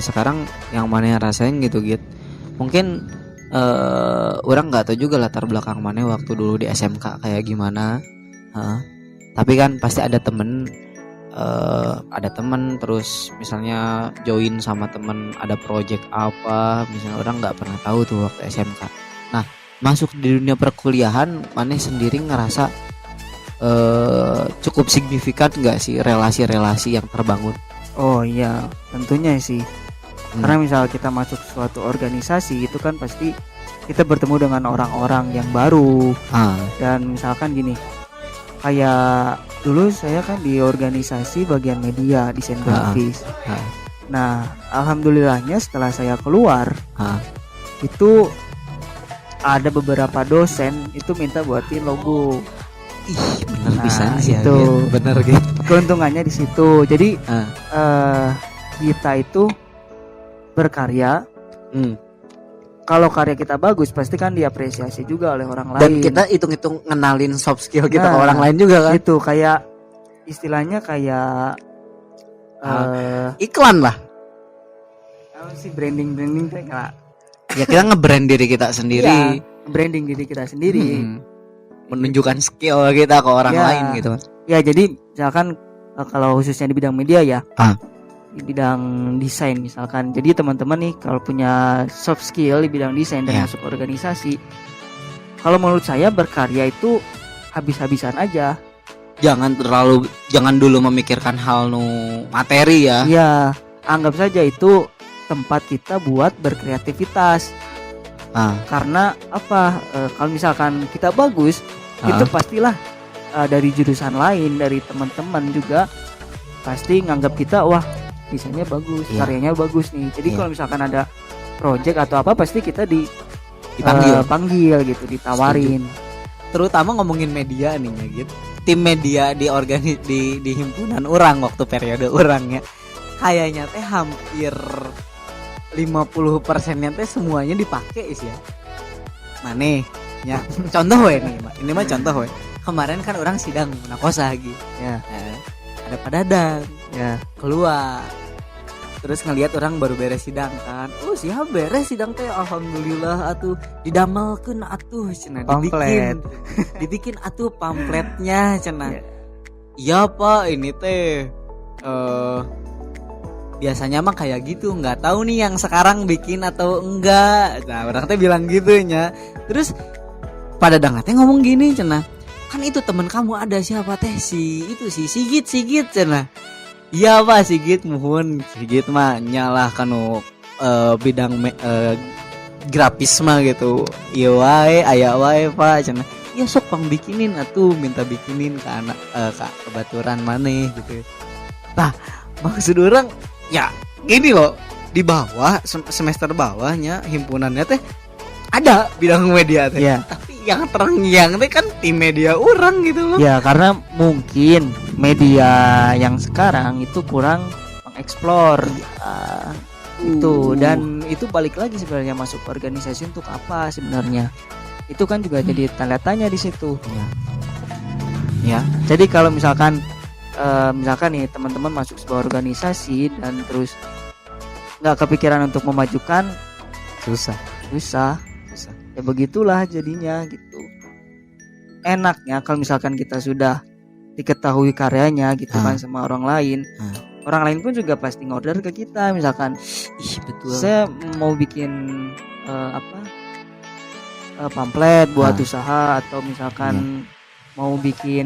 Sekarang yang mana yang rasain gitu gitu. Mungkin orang nggak tahu juga latar belakang mana waktu dulu di SMK kayak gimana. Heeh. Tapi kan pasti ada temen terus misalnya join sama temen ada project apa, misalnya orang nggak pernah tahu tuh waktu SMK. Nah, masuk di dunia perkuliahan, maneh sendiri ngerasa cukup signifikan nggak sih relasi-relasi yang terbangun? Oh iya, tentunya sih. Karena misal kita masuk suatu organisasi itu kan pasti kita bertemu dengan orang-orang yang baru. Dan misalkan gini, kayak dulu saya kan di organisasi bagian media, desain grafis. Nah, alhamdulillahnya setelah saya keluar, itu ada beberapa dosen itu minta buatin logo. Ih, bener bisa sih itu ya, bener gitu. Keuntungannya di situ. Jadi kita itu berkarya. Kalau karya kita bagus, pasti kan diapresiasi juga oleh orang lain. Dan kita hitung-hitung ngenalin soft skill kita ke orang lain juga kan. Itu kayak istilahnya kayak iklan lah. Apa sih branding teh enggak? Ya kita nge-brand diri kita sendiri. Ya, branding diri kita sendiri. Menunjukkan skill kita ke orang lain gitu kan. Ya, jadi misalkan kalau khususnya di bidang media ya. Di bidang desain misalkan. Jadi teman-teman nih kalau punya soft skill di bidang desain dan masuk organisasi, kalau menurut saya berkarya itu habis-habisan aja. Jangan dulu memikirkan hal materi ya. Iya, anggap saja itu tempat kita buat berkreativitas. Karena apa? Kalau misalkan kita bagus, itu pastilah dari jurusan lain, dari teman-teman juga pasti nganggap kita wah desainnya bagus, karyanya bagus nih. Jadi kalau misalkan ada project atau apa pasti kita dipanggil gitu, ditawarin. Terutama ngomongin media nih ya gitu. Tim media di himpunan orang waktu periode orangnya kayaknya teh hampir 50%-nya teh semuanya dipakai ya. Maneh ya. Contoh we nih, ini mah contoh we. Kemarin kan orang sidang nakosa gitu. Ya. Ada Pak Dadang ya keluar. Terus ngelihat orang baru beres sidang kan. Oh, siapa beres sidang teh alhamdulillah atuh didamelkeun atuh cenah dibikin atuh pamfletnya cenah. Iya Pak, ini teh biasanya mah kayak gitu, nggak tahu nih yang sekarang bikin atau enggak. Nah, orang teh bilang gitu nya. Terus pada Dadang teh ngomong gini cenah. Kan itu teman kamu ada siapa teh si Sigit cenah. Iya Pak Sigit muhun. Sigit mah nyalah kanu bidang grafis mah gitu. Iya wae aya wae Pak cenah. Ya sok pang bikinin atuh, minta bikinin ke anak ke kebaturan maneh gitu. Nah, maksud orang ya gini loh, di bawah semester bawahnya himpunannya teh ada bidang media teh. Tapi yang terngiang teh kan tim media orang gitu loh. Ya karena mungkin media yang sekarang itu kurang mengeksplor itu, dan itu balik lagi sebenarnya masuk organisasi untuk apa sebenarnya. Itu kan juga jadi tanda tanya di situ. Ya. Jadi kalau misalkan nih teman-teman masuk sebuah organisasi dan terus nggak kepikiran untuk memajukan, susah. Ya begitulah jadinya gitu. Enaknya kalau misalkan kita sudah diketahui karyanya gitu kan sama orang lain, orang lain pun juga pasti ngorder ke kita. Misalkan, betul. Saya mau bikin pamflet buat usaha, atau misalkan mau bikin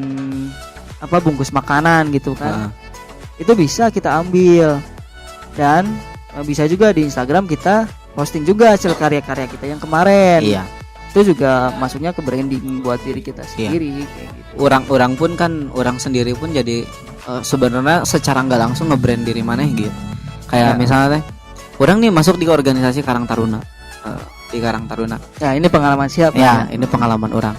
bungkus makanan gitu kan. Itu bisa kita ambil, dan bisa juga di Instagram kita posting juga hasil karya-karya kita yang kemarin. Itu juga masuknya ke branding buat diri kita sendiri kayak gitu. Orang pun kan, orang sendiri pun jadi sebenarnya secara nggak langsung nge-brand diri maneh gitu. Kayak misalnya teh orang nih masuk di organisasi Karang Taruna. Di Karang Taruna. Ya, ini pengalaman siapa? Ya, ini pengalaman orang.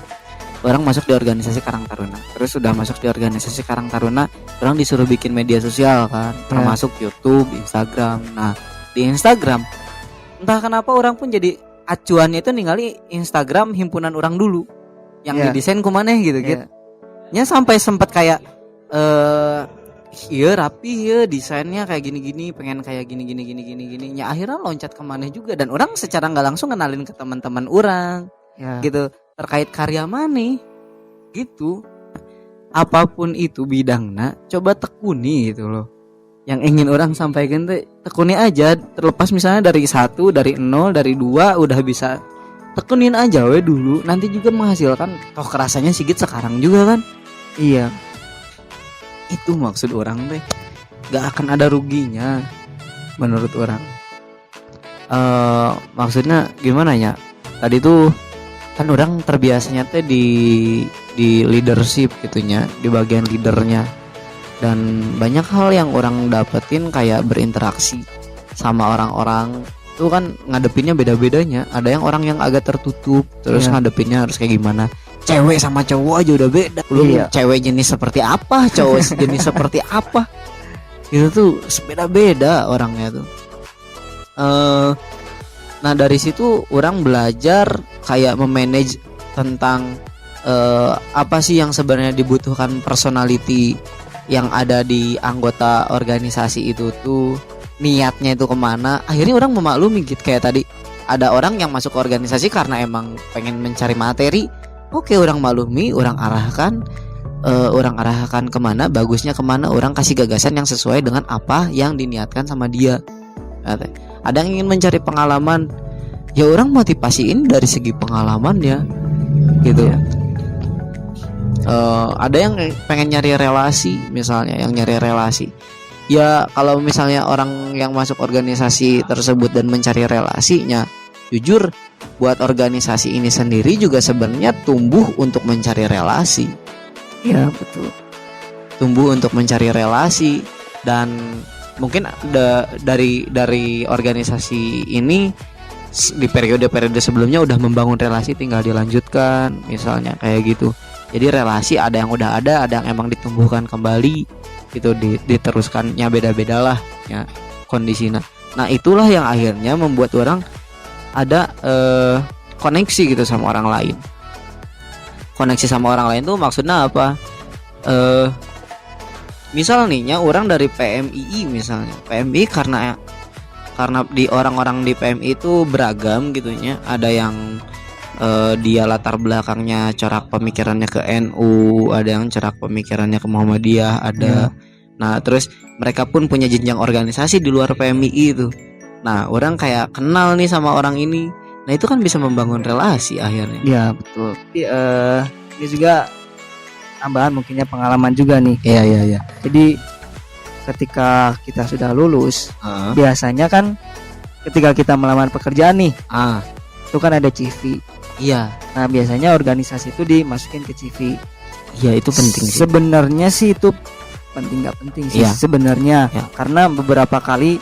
Orang masuk di organisasi Karang Taruna. Terus sudah masuk di organisasi Karang Taruna, orang disuruh bikin media sosial kan, termasuk YouTube, Instagram. Nah, di Instagram entah kenapa orang pun jadi acuannya itu ningali Instagram himpunan orang dulu yang didesain kumaneh gitu. Ya sampai sempat kayak iya rapi ya desainnya kayak gini-gini, pengen kayak gini. Ya akhirnya loncat kemana juga dan orang secara nggak langsung kenalin ke teman-teman orang Ya. gitu terkait karya mana gitu. Apapun itu bidangnya, coba tekuni gitu loh. Yang ingin orang sampaikan tuh tekuni aja, terlepas misalnya dari 1, dari 0, dari 2 udah bisa. Tekunin aja we dulu, nanti juga menghasilkan. Toh kerasanya Sigit sekarang juga kan. Iya. Itu maksud orang teh. Gak akan ada ruginya menurut orang. Maksudnya gimana ya? Tadi tuh kan orang terbiasanya teh di leadership gitunya, di bagian leadernya. Dan banyak hal yang orang dapetin kayak berinteraksi sama orang-orang itu kan ngadepinnya beda-bedanya. Ada yang orang yang agak tertutup, terus ngadepinnya harus kayak gimana. Cewek sama cowok aja udah beda. Belum cewek jenis seperti apa, cowok jenis seperti apa. Itu tuh beda-beda orangnya tuh. Nah dari situ orang belajar kayak memanage tentang apa sih yang sebenarnya dibutuhkan personality yang ada di anggota organisasi itu tuh, niatnya itu kemana. Akhirnya orang memaklumi gitu, kayak tadi ada orang yang masuk ke organisasi karena emang pengen mencari materi. Oke, orang maklumi, orang arahkan kemana, bagusnya kemana, orang kasih gagasan yang sesuai dengan apa yang diniatkan sama dia. Ada yang ingin mencari pengalaman, ya orang motivasiin dari segi pengalaman ya gitu. Ada yang pengen nyari relasi, misalnya yang nyari relasi, ya kalau misalnya orang yang masuk organisasi tersebut dan mencari relasinya, jujur buat organisasi ini sendiri juga sebenarnya tumbuh untuk mencari relasi. Ya betul, tumbuh untuk mencari relasi. Dan mungkin dari organisasi ini di periode-periode sebelumnya udah membangun relasi, tinggal dilanjutkan misalnya kayak gitu. Jadi relasi ada yang udah ada yang emang ditumbuhkan kembali gitu, diteruskannya beda-beda lah ya kondisinya. Nah itulah yang akhirnya membuat orang ada koneksi gitu sama orang lain. Koneksi sama orang lain tuh maksudnya apa? Misal nih orang dari PMII misalnya, PMII karena di orang-orang di PMI itu beragam gitunya. Ada yang dia latar belakangnya corak pemikirannya ke NU, ada yang corak pemikirannya ke Muhammadiyah, ada. Nah terus mereka pun punya jenjang organisasi di luar PMI itu. Nah orang kayak kenal nih sama orang ini, nah itu kan bisa membangun relasi akhirnya. Ya betul. Tapi ini juga tambahan mungkinnya pengalaman juga nih. Iya. Jadi ketika kita sudah lulus, biasanya kan ketika kita melamar pekerjaan nih, itu kan ada CV. Iya. Nah biasanya organisasi itu dimasukin ke CV. Iya itu penting sih. Sebenarnya sih itu penting nggak penting sih sebenarnya. Karena beberapa kali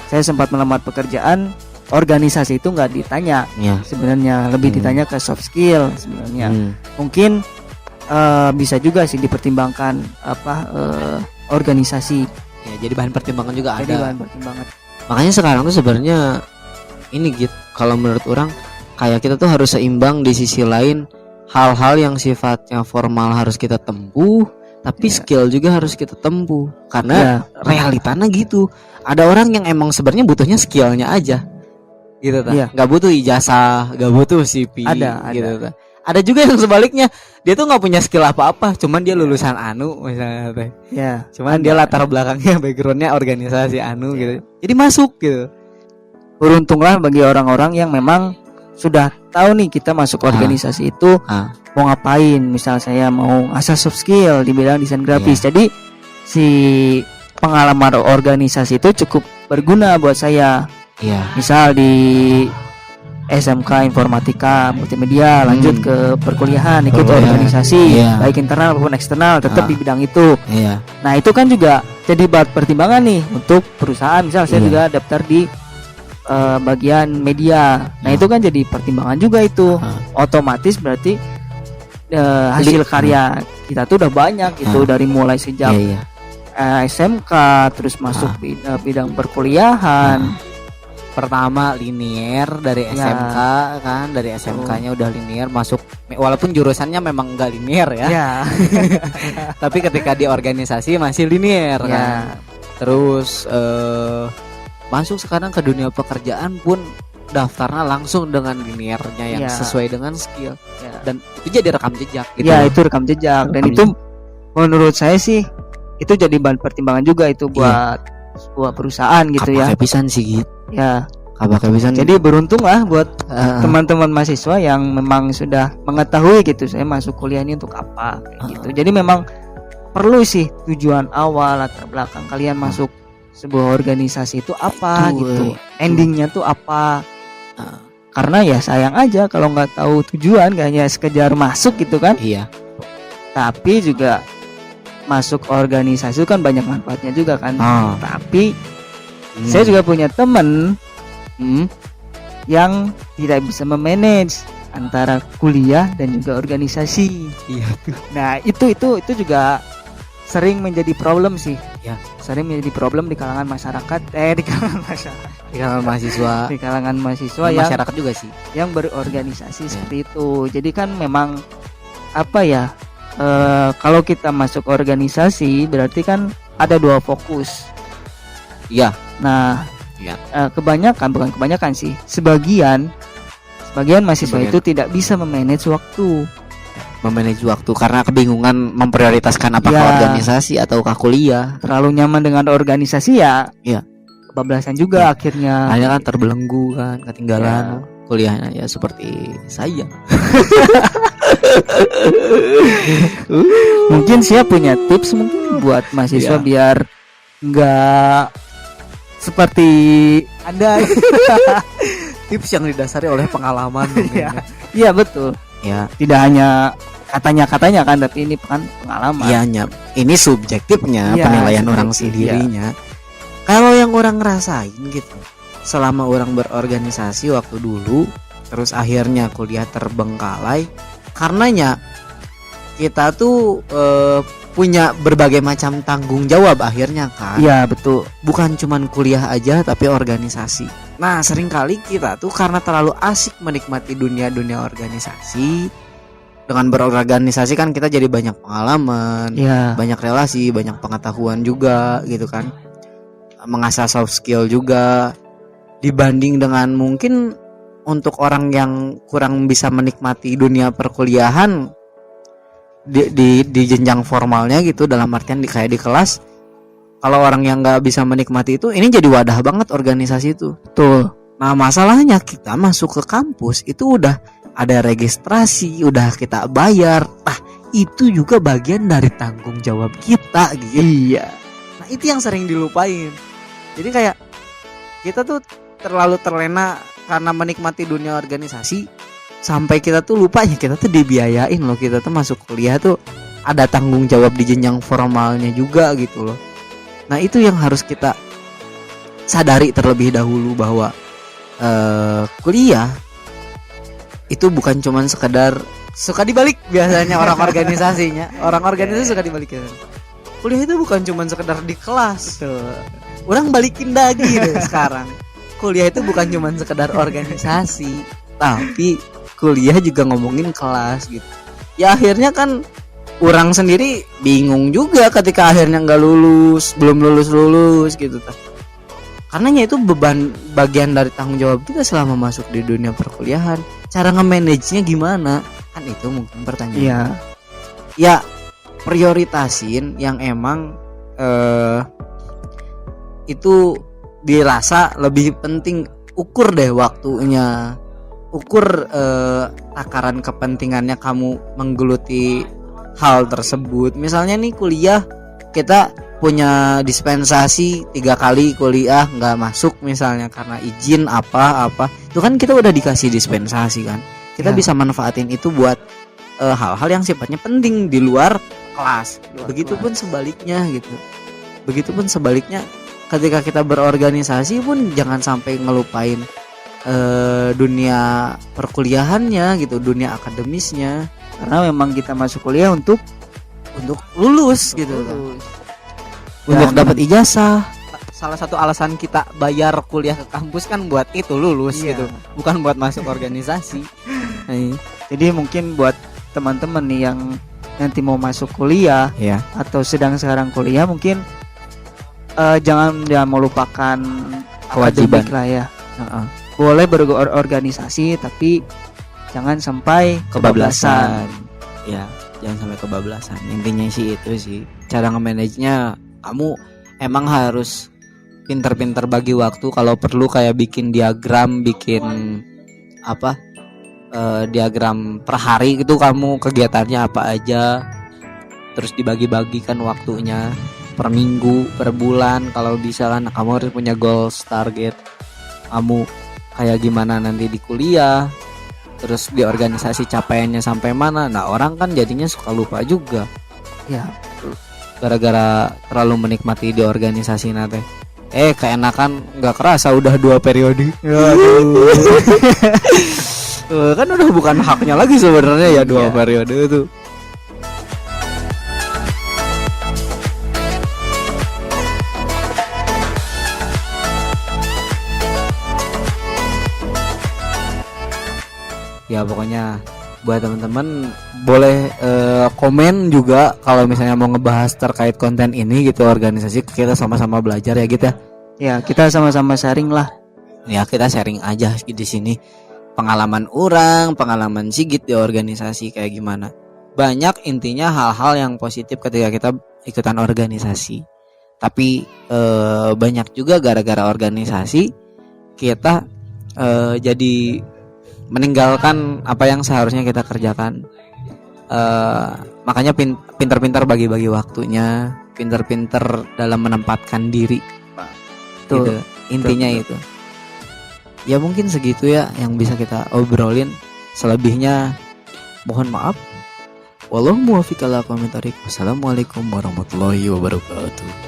saya sempat melamar pekerjaan, organisasi itu nggak ditanya. Sebenarnya lebih ditanya ke soft skill sebenarnya. Mungkin bisa juga sih dipertimbangkan organisasi. Ya, jadi bahan pertimbangan juga jadi ada. Bahan pertimbangan. Makanya sekarang tuh sebenarnya ini gitu. Kalau menurut orang kayak kita tuh harus seimbang. Di sisi lain hal-hal yang sifatnya formal harus kita tempuh, tapi skill juga harus kita tempuh. Karena realitanya gitu. Ada orang yang emang sebenarnya butuhnya skillnya aja gitu kan. Gak butuh ijazah, gak butuh CV gitu. Ada juga yang sebaliknya, dia tuh nggak punya skill apa-apa, cuman dia lulusan anu misalnya teh. Cuman dia latar belakangnya backgroundnya organisasi anu gitu. Jadi masuk gitu. Beruntunglah bagi orang-orang yang memang sudah tahu nih kita masuk organisasi itu mau ngapain. Misal saya mau asal soft skill di bidang desain grafis. Jadi si pengalaman organisasi itu cukup berguna buat saya. Misal di SMK Informatika Multimedia lanjut ke perkuliahan, ikut organisasi baik internal maupun eksternal, tetap di bidang itu. Nah itu kan juga jadi bahan pertimbangan nih untuk perusahaan. Misal saya juga daftar di bagian media. Nah itu kan jadi pertimbangan juga itu. Otomatis berarti hasil karya kita tuh udah banyak gitu, dari mulai sejak SMK terus masuk bidang perkuliahan. pertama linear dari Ya. SMK kan, dari SMK-nya udah linear masuk, walaupun jurusannya memang enggak linear ya, Ya. tapi ketika di organisasi masih linear Ya. kan. Terus masuk sekarang ke dunia pekerjaan pun daftarnya langsung dengan linearnya yang Ya. sesuai dengan skill, Ya. dan itu jadi rekam jejak gitu. Ya, itu rekam jejak dan Rekam itu menurut saya sih itu jadi bahan pertimbangan juga itu buat sebuah perusahaan gitu ya. Kapake pisan sih gitu. Ya. Kapake pisan. Jadi beruntung lah buat Heeh. teman-teman mahasiswa yang memang sudah mengetahui gitu saya masuk kuliah ini untuk apa kayak gitu. Jadi memang perlu sih tujuan awal latar belakang kalian masuk sebuah organisasi itu apa Betul, gitu. betul. Endingnya tuh apa? Heeh. Karena ya sayang aja kalau nggak tahu tujuan, gak hanya sekedar masuk gitu kan. Iya. Tapi juga masuk organisasi itu kan banyak manfaatnya juga kan. Oh. Tapi saya juga punya temen yang tidak bisa memanage antara kuliah dan juga organisasi. Iya. Nah, itu juga sering menjadi problem sih. Ya. Sering menjadi problem di kalangan masyarakat, di kalangan masyarakat, Di kalangan mahasiswa, di kalangan mahasiswa dan yang masyarakat juga sih. yang berorganisasi Ya. seperti itu. Jadi kan memang apa ya? Kalau kita masuk organisasi berarti kan ada dua fokus. Iya. Nah, Ya. bukan kebanyakan sih, sebagian mahasiswa Sebagian. itu tidak bisa memanage waktu. Memanage waktu karena kebingungan memprioritaskan apakah Ya. organisasi ataukah kuliah. Terlalu nyaman dengan organisasi ya. Iya. Kebablasan juga Ya. akhirnya. Hanya kan terbelenggu kan, ketinggalan Ya. kuliahnya ya seperti saya. Mungkin saya punya tips mungkin buat mahasiswa Iya. biar nggak seperti Anda. Tips yang didasari oleh pengalaman. Iya. Iya betul. Ya. Tidak hanya katanya kan, tapi ini kan pengalaman. Iya, Nyap. Ini subjektifnya, Iya, penilaian orang subjektif, sendirinya. Kalau yang orang ngerasain gitu, selama orang berorganisasi waktu dulu, terus akhirnya kuliah terbengkalai, karenanya kita tuh punya berbagai macam tanggung jawab akhirnya kan. Iya betul. Bukan cuman kuliah aja tapi organisasi. Nah, seringkali kita tuh karena terlalu asik menikmati dunia organisasi, dengan berorganisasi kan kita jadi banyak pengalaman, Iya. banyak relasi, banyak pengetahuan juga gitu kan, mengasah soft skill juga, dibanding dengan mungkin untuk orang yang kurang bisa menikmati dunia perkuliahan di jenjang formalnya gitu, dalam artian kayak di kelas. Kalau orang yang nggak bisa menikmati itu, ini jadi wadah banget organisasi itu. Betul. Nah, masalahnya kita masuk ke kampus itu udah ada registrasi, udah kita bayar. Nah, itu juga bagian dari tanggung jawab kita gitu. Iya. Nah, itu yang sering dilupain. Jadi kayak kita tuh terlalu terlena karena menikmati dunia organisasi, sampai kita tuh lupa ya kita tuh dibiayain loh. Kita tuh masuk kuliah tuh ada tanggung jawab di jenjang formalnya juga gitu loh. Nah, itu yang harus kita sadari terlebih dahulu, bahwa kuliah itu bukan cuman sekedar suka dibalik biasanya orang organisasinya. Orang organisasi suka dibalikin. Kuliah itu bukan cuman sekedar di kelas. Betul. Orang balikin lagi deh sekarang. Kuliah itu bukan cuman sekedar organisasi, tapi kuliah juga ngomongin kelas gitu. Ya akhirnya kan orang sendiri bingung juga ketika akhirnya nggak lulus, belum lulus gitu kan. Karenanya itu beban bagian dari tanggung jawab kita selama masuk di dunia perkuliahan. Cara nge-manage-nya gimana? Kan itu mungkin pertanyaan. Iya. Ya prioritasin yang emang itu dirasa lebih penting. Ukur deh waktunya, ukur takaran kepentingannya kamu menggeluti hal tersebut. Misalnya nih kuliah, kita punya dispensasi 3 kali kuliah nggak masuk misalnya karena izin apa itu kan kita udah dikasih dispensasi kan, kita Ya. bisa manfaatin itu buat hal-hal yang sifatnya penting di luar kelas. Begitupun sebaliknya gitu. Begitupun sebaliknya ketika kita berorganisasi pun jangan sampai ngelupain dunia perkuliahannya gitu, dunia akademisnya, Karena memang kita masuk kuliah untuk untuk lulus gitu kan. lulus. Untuk Dan- dapat ijazah salah satu alasan kita bayar kuliah ke kampus kan buat itu lulus Iya. gitu, bukan buat masuk organisasi. Nah, Jadi mungkin buat teman-teman nih yang nanti mau masuk kuliah ya. atau sedang sekarang kuliah, mungkin jangan melupakan Kewajiban. akademik lah ya. Boleh berorganisasi tapi jangan sampai kebablasan. Ya, jangan sampai kebablasan. Intinya sih itu sih. Cara nge-manage-nya kamu emang harus pinter-pinter bagi waktu. Kalau perlu kayak bikin diagram, bikin apa? Diagram per hari itu kamu kegiatannya apa aja. Terus dibagi-bagikan waktunya per minggu, per bulan. Kalau bisa kan kamu harus punya goals, target. Kamu kayak gimana nanti di kuliah. Terus di organisasi capaiannya sampai mana. Nah, orang kan jadinya suka lupa juga. Ya, Gara-gara terlalu menikmati di organisasi nate. Keenakan nggak kerasa udah 2 periode. Kan udah bukan haknya lagi sebenarnya ya 2 Iya. periode itu. Ya pokoknya buat teman-teman boleh komen juga kalau misalnya mau ngebahas terkait konten ini gitu, organisasi, kita sama-sama belajar ya gitu ya. ya kita sama-sama sharing lah. Ya kita sharing aja di sini pengalaman orang, pengalaman Sigit di organisasi kayak gimana. Banyak intinya hal-hal yang positif ketika kita ikutan organisasi. Tapi banyak juga gara-gara organisasi kita jadi meninggalkan apa yang seharusnya kita kerjakan. Makanya pinter-pinter bagi-bagi waktunya, pinter-pinter dalam menempatkan diri. Tuh, Gitu. Intinya betul. itu. Ya mungkin segitu ya yang bisa kita obrolin. Selebihnya mohon maaf. Wallahu muwaffiq ala aqwamit thoriq. Wassalamualaikum warahmatullahi wabarakatuh.